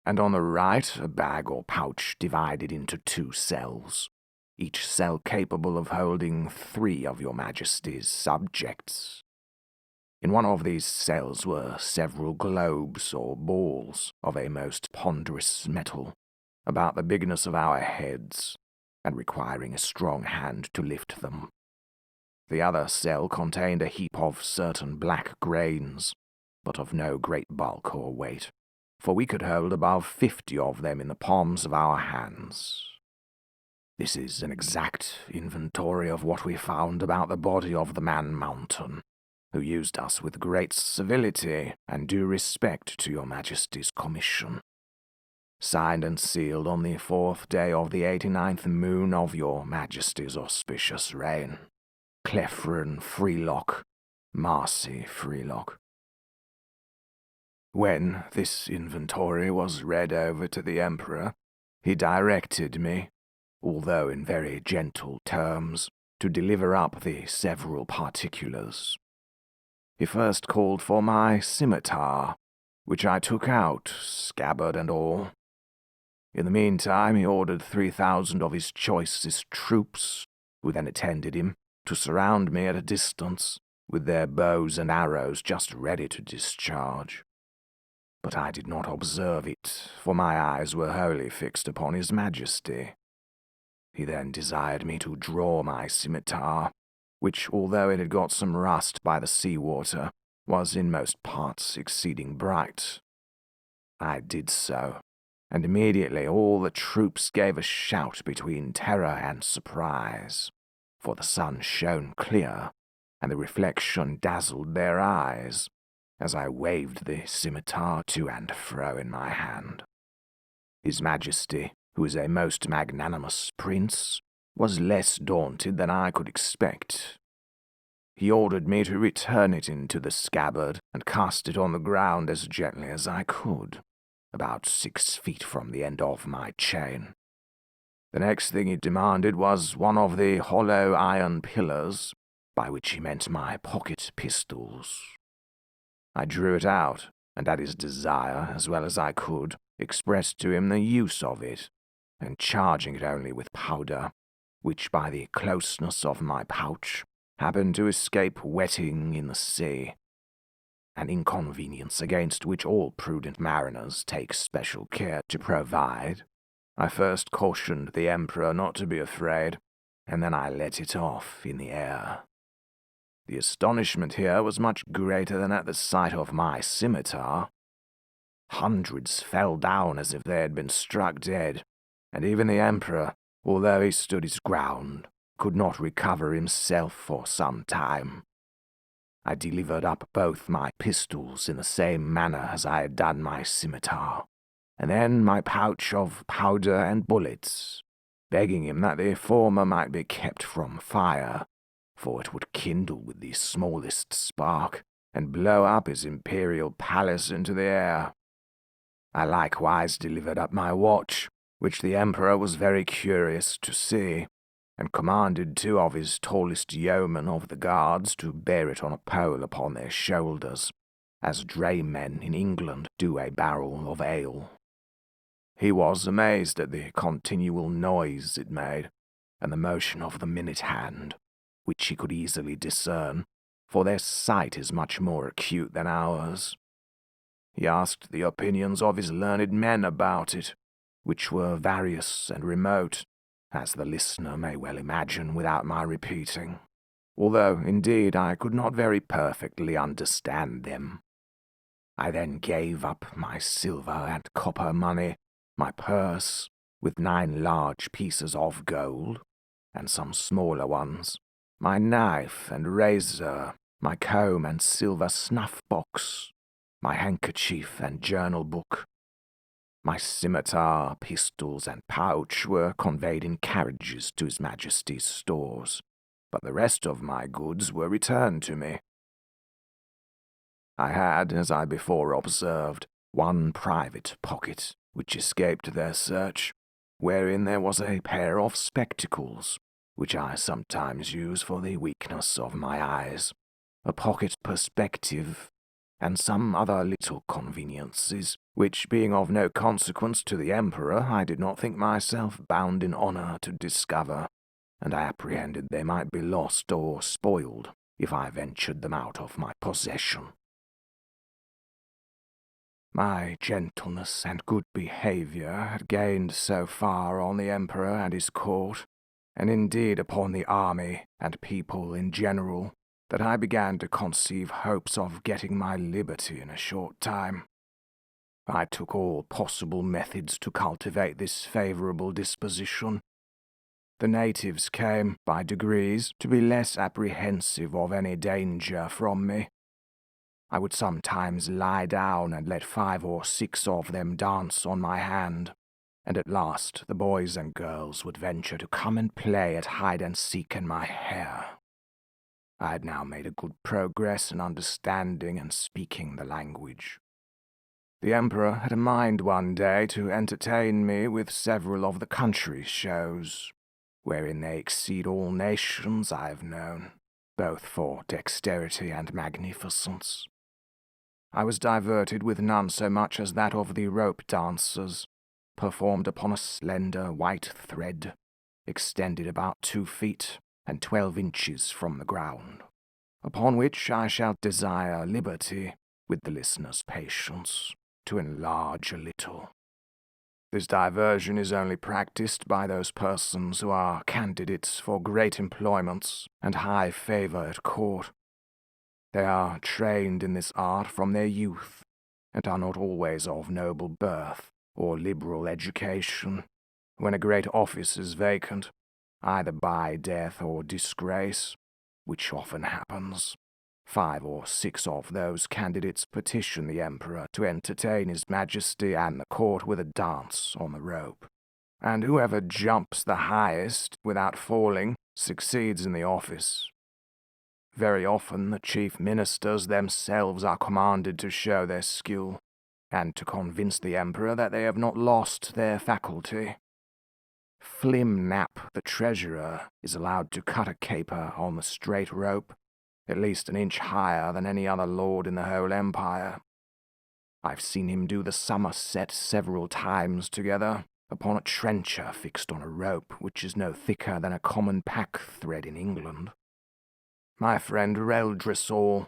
and on the right a bag or pouch divided into 2 cells, each cell capable of holding 3 of your Majesty's subjects. In one of these cells were several globes or balls of a most ponderous metal, about the bigness of our heads, and requiring a strong hand to lift them. The other cell contained a heap of certain black grains, but of no great bulk or weight, for we could hold above 50 of them in the palms of our hands. This is an exact inventory of what we found about the body of the man Mountain, who used us with great civility and due respect to your Majesty's commission. Signed and sealed on the 4th day of the 89th moon of your Majesty's auspicious reign. Clefren Freelock, Marcy Freelock. When this inventory was read over to the Emperor, he directed me, although in very gentle terms, to deliver up the several particulars. He first called for my scimitar, which I took out, scabbard and all. In the meantime, he ordered 3,000 of his choicest troops, who then attended him, to surround me at a distance, with their bows and arrows just ready to discharge. But I did not observe it, for my eyes were wholly fixed upon his Majesty. He then desired me to draw my scimitar, which, although it had got some rust by the sea-water, was in most parts exceeding bright. I did so, and immediately all the troops gave a shout between terror and surprise, for the sun shone clear, and the reflection dazzled their eyes, as I waved the scimitar to and fro in my hand. His Majesty, who is a most magnanimous prince, was less daunted than I could expect. He ordered me to return it into the scabbard and cast it on the ground as gently as I could, about 6 feet from the end of my chain. The next thing he demanded was one of the hollow iron pillars, by which he meant my pocket pistols. I drew it out, and at his desire, as well as I could, expressed to him the use of it, and charging it only with powder, which by the closeness of my pouch happened to escape wetting in the sea, an inconvenience against which all prudent mariners take special care to provide. I first cautioned the Emperor not to be afraid, and then I let it off in the air. The astonishment here was much greater than at the sight of my scimitar. Hundreds fell down as if they had been struck dead, and even the Emperor, although he stood his ground, could not recover himself for some time. I delivered up both my pistols in the same manner as I had done my scimitar, and then my pouch of powder and bullets, begging him that the former might be kept from fire, for it would kindle with the smallest spark, and blow up his imperial palace into the air. I likewise delivered up my watch, which the Emperor was very curious to see, and commanded 2 of his tallest yeomen of the guards to bear it on a pole upon their shoulders, as draymen in England do a barrel of ale. He was amazed at the continual noise it made, and the motion of the minute hand, which he could easily discern, for their sight is much more acute than ours. He asked the opinions of his learned men about it, which were various and remote, as the listener may well imagine without my repeating, although, indeed, I could not very perfectly understand them. I then gave up my silver and copper money, my purse, with 9 large pieces of gold, and some smaller ones, my knife and razor, my comb and silver snuff-box, my handkerchief and journal-book. My scimitar, pistols, and pouch were conveyed in carriages to His Majesty's stores, but the rest of my goods were returned to me. I had, as I before observed, 1 private pocket, which escaped their search, wherein there was a pair of spectacles, which I sometimes use for the weakness of my eyes, a pocket perspective, and some other little conveniences, which, being of no consequence to the Emperor, I did not think myself bound in honour to discover, and I apprehended they might be lost or spoiled if I ventured them out of my possession. My gentleness and good behaviour had gained so far on the Emperor and his court, and indeed upon the army and people in general, that I began to conceive hopes of getting my liberty in a short time. I took all possible methods to cultivate this favorable disposition. The natives came, by degrees, to be less apprehensive of any danger from me. I would sometimes lie down and let 5 or 6 of them dance on my hand, and at last the boys and girls would venture to come and play at hide-and-seek in my hair. I had now made a good progress in understanding and speaking the language. The Emperor had a mind one day to entertain me with several of the country shows, wherein they exceed all nations I have known, both for dexterity and magnificence. I was diverted with none so much as that of the rope dancers, performed upon a slender white thread, extended about 2 feet and 12 inches from the ground, upon which I shall desire liberty, with the listener's patience, to enlarge a little. This diversion is only practiced by those persons who are candidates for great employments and high favour at court. They are trained in this art from their youth, and are not always of noble birth or liberal education. When a great office is vacant, either by death or disgrace, which often happens, 5 or 6 of those candidates petition the Emperor to entertain His Majesty and the court with a dance on the rope, and whoever jumps the highest without falling succeeds in the office. Very often the chief ministers themselves are commanded to show their skill, and to convince the Emperor that they have not lost their faculty. Flimnap, the treasurer, is allowed to cut a caper on the straight rope, at least an inch higher than any other lord in the whole empire. I've seen him do the somerset several times together, upon a trencher fixed on a rope which is no thicker than a common pack-thread in England. My friend Reldresall,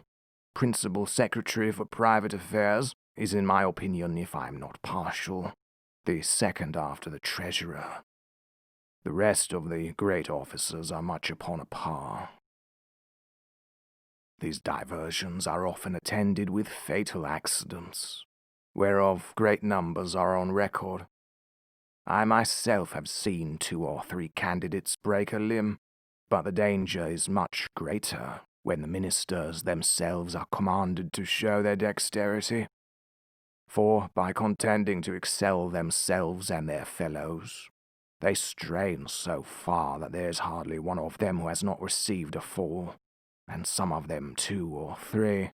principal secretary for private affairs, is in my opinion, if I am not partial, the second after the treasurer. The rest of the great officers are much upon a par. These diversions are often attended with fatal accidents, whereof great numbers are on record. I myself have seen 2 or 3 candidates break a limb, but the danger is much greater when the ministers themselves are commanded to show their dexterity. For, by contending to excel themselves and their fellows, they strain so far that there is hardly one of them who has not received a fall, and some of them 2 or 3.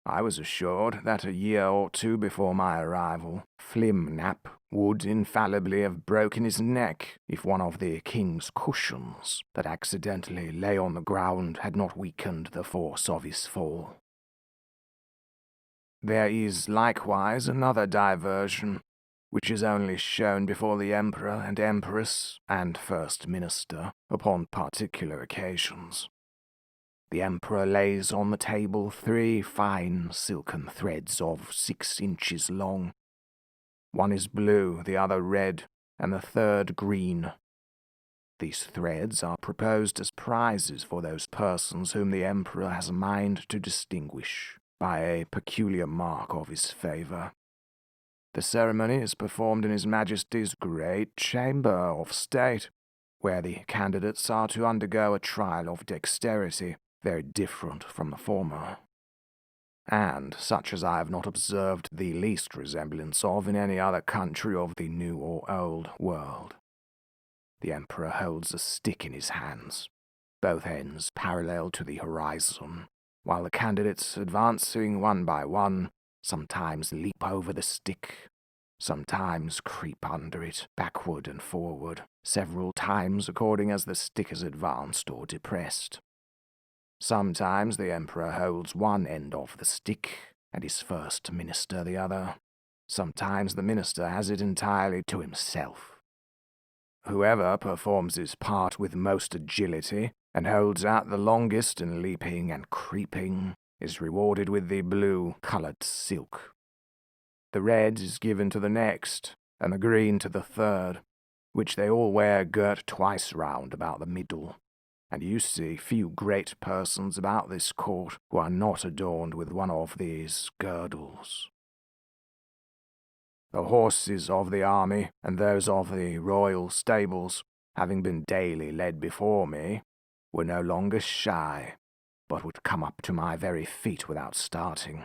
I was assured that a year or 2 before my arrival, Flimnap would infallibly have broken his neck if one of the king's cushions that accidentally lay on the ground had not weakened the force of his fall. There is likewise another diversion, which is only shown before the Emperor and Empress and First Minister upon particular occasions. The Emperor lays on the table 3 fine silken threads of 6 inches long. One is blue, the other red, and the third green. These threads are proposed as prizes for those persons whom the Emperor has a mind to distinguish by a peculiar mark of his favour. The ceremony is performed in His Majesty's great chamber of state, where the candidates are to undergo a trial of dexterity, very different from the former, and such as I have not observed the least resemblance of in any other country of the New or Old World. The Emperor holds a stick in his hands, both ends parallel to the horizon, while the candidates, advancing one by one, sometimes leap over the stick, sometimes creep under it, backward and forward, several times according as the stick is advanced or depressed. Sometimes the Emperor holds one end of the stick, and his first minister the other. Sometimes the minister has it entirely to himself. Whoever performs his part with most agility, and holds out the longest in leaping and creeping, is rewarded with the blue-coloured silk. The red is given to the next, and the green to the third, which they all wear girt twice round about the middle. And you see few great persons about this court who are not adorned with one of these girdles. The horses of the army and those of the royal stables, having been daily led before me, were no longer shy, but would come up to my very feet without starting.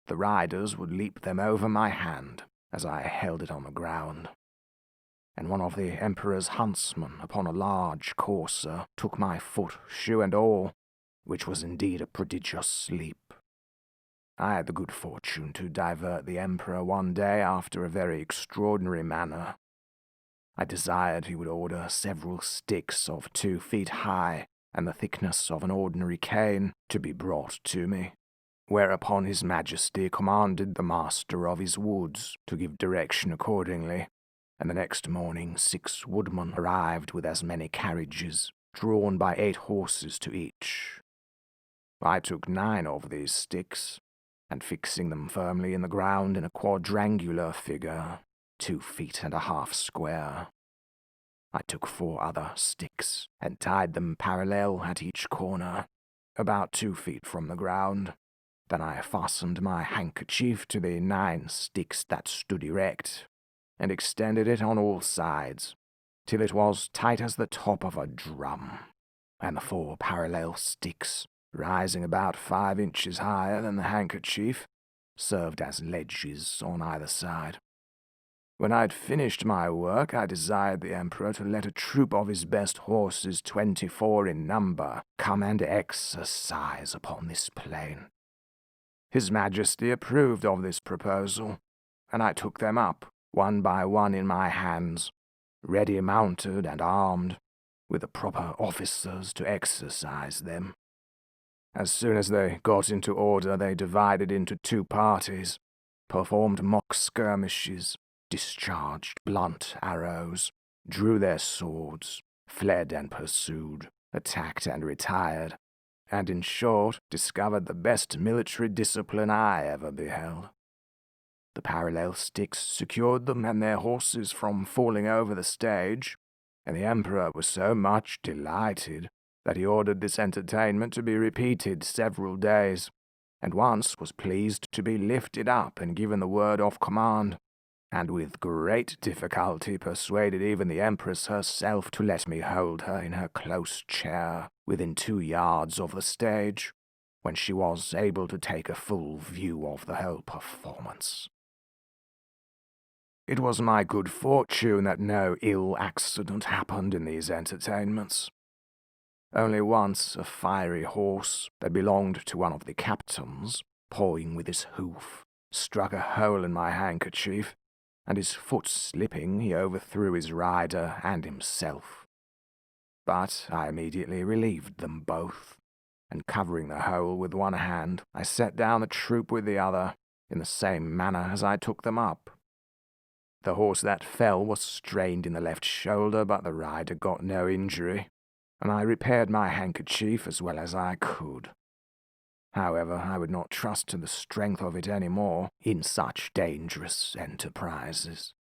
The riders would leap them over my hand as I held it on the ground, and one of the Emperor's huntsmen upon a large courser took my foot, shoe and all, which was indeed a prodigious leap. I had the good fortune to divert the Emperor one day after a very extraordinary manner. I desired he would order several sticks of 2 feet high and the thickness of an ordinary cane to be brought to me, whereupon his Majesty commanded the master of his woods to give direction accordingly, and the next morning 6 woodmen arrived with as many carriages, drawn by 8 horses to each. I took 9 of these sticks, and fixing them firmly in the ground in a quadrangular figure, 2 feet and a half square, I took 4 other sticks and tied them parallel at each corner, about 2 feet from the ground. Then I fastened my handkerchief to the 9 sticks that stood erect, and extended it on all sides, till it was tight as the top of a drum, and the 4 parallel sticks, rising about 5 inches higher than the handkerchief, served as ledges on either side. When I had finished my work, I desired the Emperor to let a troop of his best horses, 24 in number, come and exercise upon this plain. His Majesty approved of this proposal, and I took them up, one by one in my hands, ready mounted and armed, with the proper officers to exercise them. As soon as they got into order, they divided into 2 parties, performed mock skirmishes, discharged blunt arrows, drew their swords, fled and pursued, attacked and retired, and in short discovered the best military discipline I ever beheld. The parallel sticks secured them and their horses from falling over the stage, and the Emperor was so much delighted that he ordered this entertainment to be repeated several days, and once was pleased to be lifted up and given the word of command, and with great difficulty persuaded even the Empress herself to let me hold her in her close chair within 2 yards of the stage, when she was able to take a full view of the whole performance. It was my good fortune that no ill accident happened in these entertainments. Only once a fiery horse that belonged to one of the captains, pawing with his hoof, struck a hole in my handkerchief, and his foot slipping, he overthrew his rider and himself. But I immediately relieved them both, and covering the hole with one hand, I set down the troop with the other, in the same manner as I took them up. The horse that fell was strained in the left shoulder, but the rider got no injury, and I repaired my handkerchief as well as I could. However, I would not trust to the strength of it any more in such dangerous enterprises.